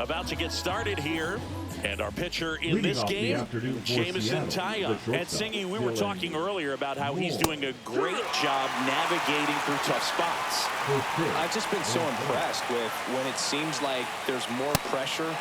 About to get started here. And our pitcher in this game, Jamison Taya. And Singy, we were talking earlier about how he's doing a great job navigating through tough spots. I've just been so impressed with when it seems like there's more pressure,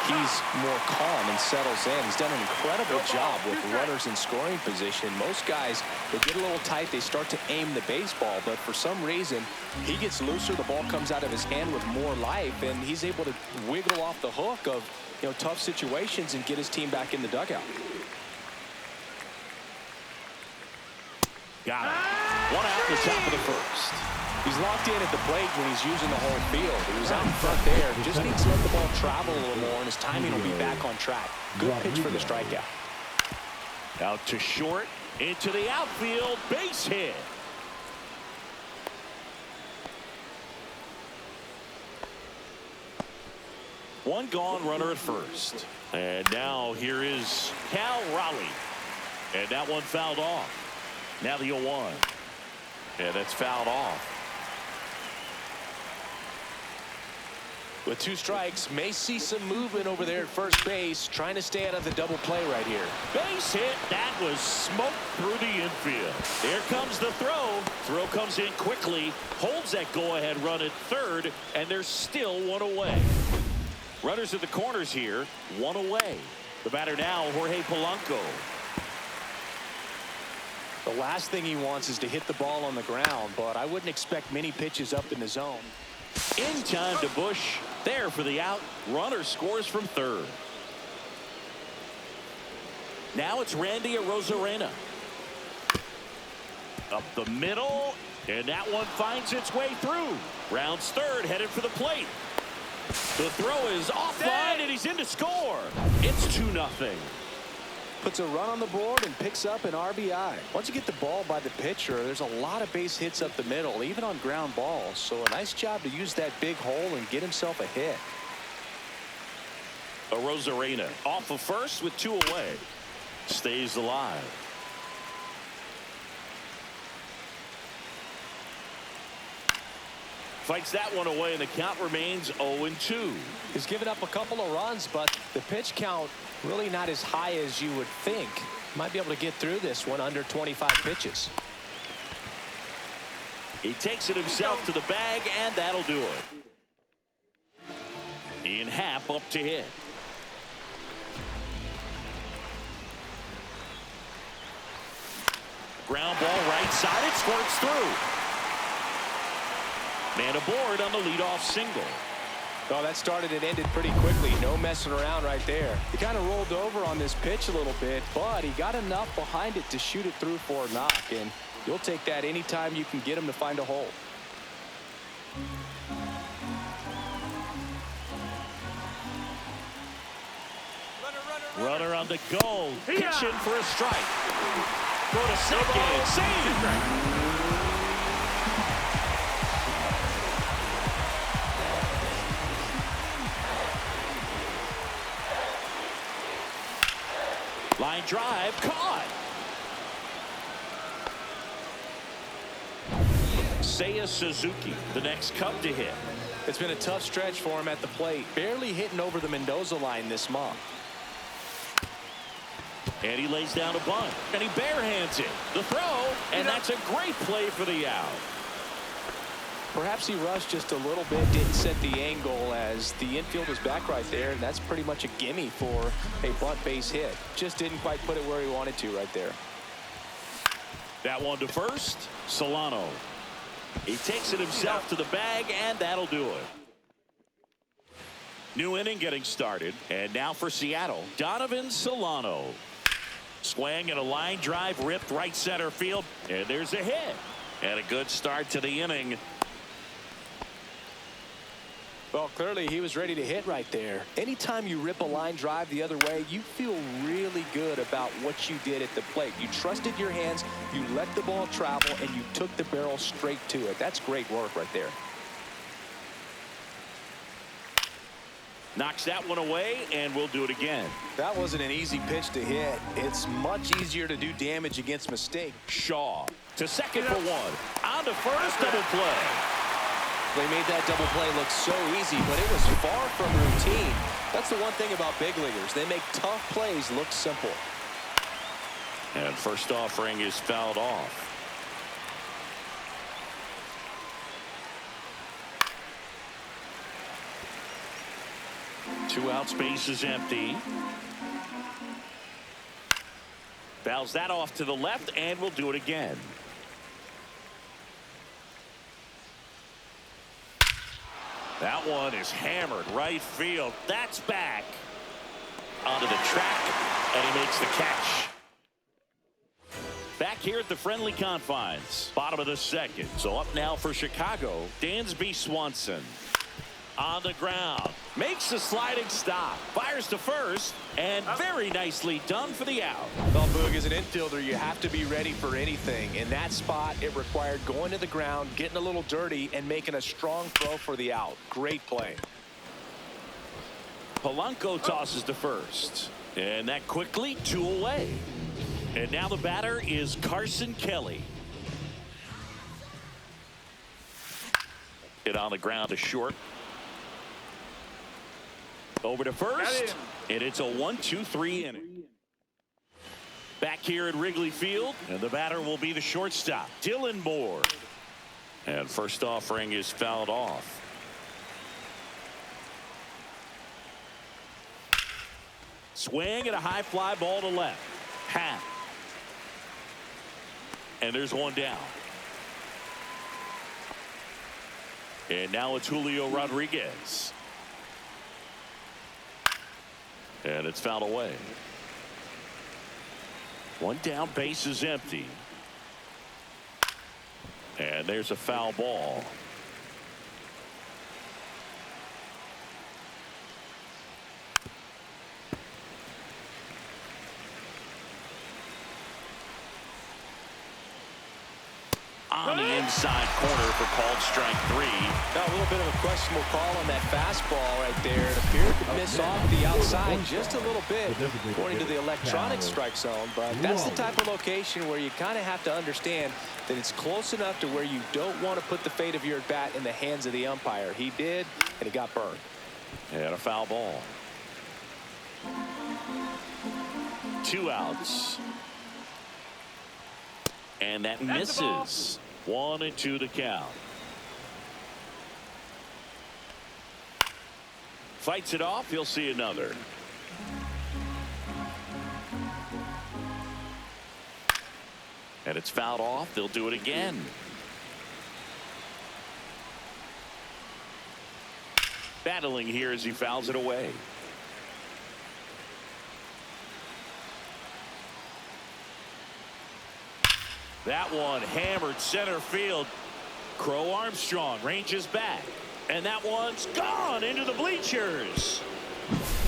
he's more calm and settles in. He's done an incredible job with runners in scoring position. Most guys, they get a little tight, they start to aim the baseball, but for some reason, he gets looser, the ball comes out of his hand with more life, and he's able to wiggle off the hook of tough situations and get his team back in the dugout. Got it. One out in the top of the first. He's locked in at the plate when he's using the whole field. He was out in front there. Just needs to let the ball travel a little more, and his timing will be back on track. Good pitch for the strikeout. Out to short, into the outfield, base hit. One gone, runner at first. And now here is Cal Raleigh. And that one fouled off. Now the 0-1. And that's fouled off. With 2 strikes, may see some movement over there at first base, trying to stay out of the double play right here. Base hit. That was smoked through the infield. There comes the throw. Throw comes in quickly, holds that go-ahead run at third, and there's still one away. Runners at the corners here, one away. The batter now, Jorge Polanco. The last thing he wants is to hit the ball on the ground, but I wouldn't expect many pitches up in the zone. In time to Bush. There for the out. Runner scores from third. Now it's Randy Arozarena. Up the middle, and that one finds its way through. Rounds third, headed for the plate. The throw is offline, and he's in to score. It's 2-0. Puts a run on the board and picks up an RBI. Once you get the ball by the pitcher, there's a lot of base hits up the middle, even on ground balls. So a nice job to use that big hole and get himself a hit. Arozarena off of first with 2 away. Stays alive. Fights that one away, and the count remains 0-2. He's given up a couple of runs, but the pitch count really not as high as you would think. Might be able to get through this one under 25 pitches. He takes it himself to the bag, and that'll do it. Ian Happ up to hit. Ground ball right side. It squirts through. Man aboard on the leadoff single. Oh, that started and ended pretty quickly. No messing around right there. He kind of rolled over on this pitch a little bit, but he got enough behind it to shoot it through for a knock, and you'll take that anytime you can get him to find a hole. Runner on the go. Pitching for a strike. Go to second. Save. Line drive, caught. Seiya Suzuki, the next Cub to hit. It's been a tough stretch for him at the plate. Barely hitting over the Mendoza line this month. And he lays down a bunt. And he barehands it. The throw, and that's a great play for the out. Perhaps he rushed just a little bit, didn't set the angle as the infield was back right there, and that's pretty much a gimme for a bunt base hit. Just didn't quite put it where he wanted to right there. That one to first, Solano. He takes it himself to the bag, and that'll do it. New inning getting started, and now for Seattle, Donovan Solano. Swing and a line drive ripped right center field, and there's a hit. And a good start to the inning. Well, clearly he was ready to hit right there. Anytime you rip a line drive the other way, you feel really good about what you did at the plate. You trusted your hands, you let the ball travel, and you took the barrel straight to it. That's great work right there. Knocks that one away, and we'll do it again. That wasn't an easy pitch to hit. It's much easier to do damage against mistake. Shaw to second for one. On to first, double play. They made that double play look so easy, but it was far from routine. That's the one thing about big leaguers. They make tough plays look simple. And first offering is fouled off. Two outs, base is empty. Fouls that off to the left, and we'll do it again. That one is hammered right field. That's back onto the track, and he makes the catch. Back here at the friendly confines, bottom of the second. So up now for Chicago, Dansby Swanson. On the ground, makes the sliding stop, fires to first, and very nicely done for the out. Well, Boog, as an infielder, you have to be ready for anything. In that spot, it required going to the ground, getting a little dirty, and making a strong throw for the out. Great play. Polanco tosses to first, and that quickly 2 away. And now the batter is Carson Kelly. Hit on the ground to short. Over to first, and it's a 1-2-3 inning. Back here at Wrigley Field, and the batter will be the shortstop, Dylan Moore. And first offering is fouled off. Swing and a high fly ball to left. Half. And there's one down. And now it's Julio Rodriguez. And it's fouled away. One down, base is empty. And there's a foul ball. On the inside corner for called strike 3. Now a little bit of a questionable call on that fastball right there. It appeared to miss off the outside just a little bit according to the electronic strike zone. But that's the type of location where you kind of have to understand that it's close enough to where you don't want to put the fate of your at bat in the hands of the umpire. He did, and he got burned. And a foul ball. 2 outs. And that misses. 1-2 to count. Fights it off. He'll see another. And it's fouled off. They'll do it again. Battling here as he fouls it away. That one hammered center field. Crow Armstrong ranges back. And that one's gone into the bleachers.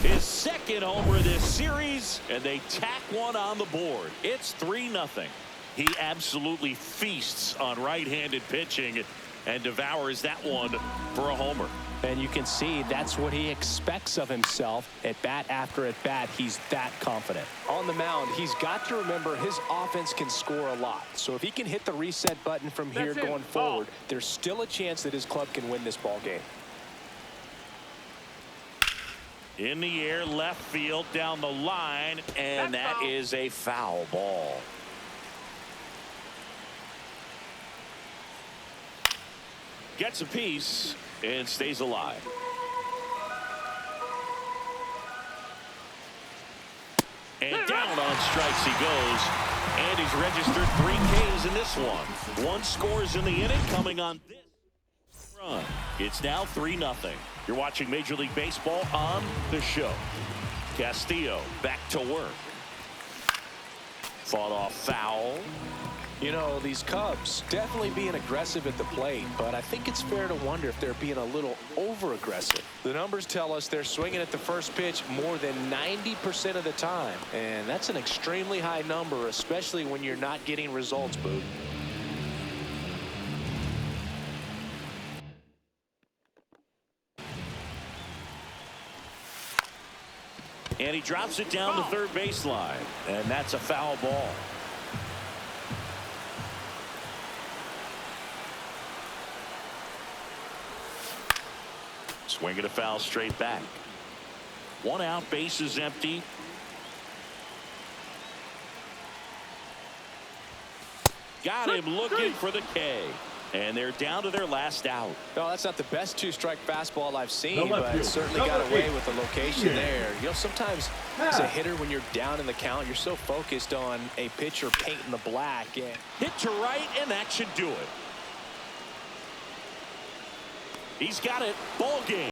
His second homer of this series, and they tack one on the board. It's 3-0. He absolutely feasts on right-handed pitching and devours that one for a homer. And you can see that's what he expects of himself at bat after at bat. He's that confident. On the mound, he's got to remember his offense can score a lot. So if he can hit the reset button from here going forward, there's still a chance that his club can win this ball game. In the air, left field, down the line, and that is a foul ball. Gets a piece and stays alive. And down on strikes he goes. And he's registered 3 Ks in this one. 1 scores in the inning coming on this run. It's now 3-0. You're watching Major League Baseball on the show. Castillo back to work. Fought off foul. You know, these Cubs definitely being aggressive at the plate, but I think it's fair to wonder if they're being a little over-aggressive. The numbers tell us they're swinging at the first pitch more than 90% of the time, and that's an extremely high number, especially when you're not getting results, Boo. And he drops it down the third baseline, and that's a foul ball. Swing and a foul straight back. One out, base is empty. Got him looking for the K. And they're down to their last out. No, that's not the best two-strike fastball I've seen, but it certainly got away with the location there. You know, sometimes as a hitter, when you're down in the count, you're so focused on a pitcher painting the black. And hit to right, and that should do it. He's got it. Ball game.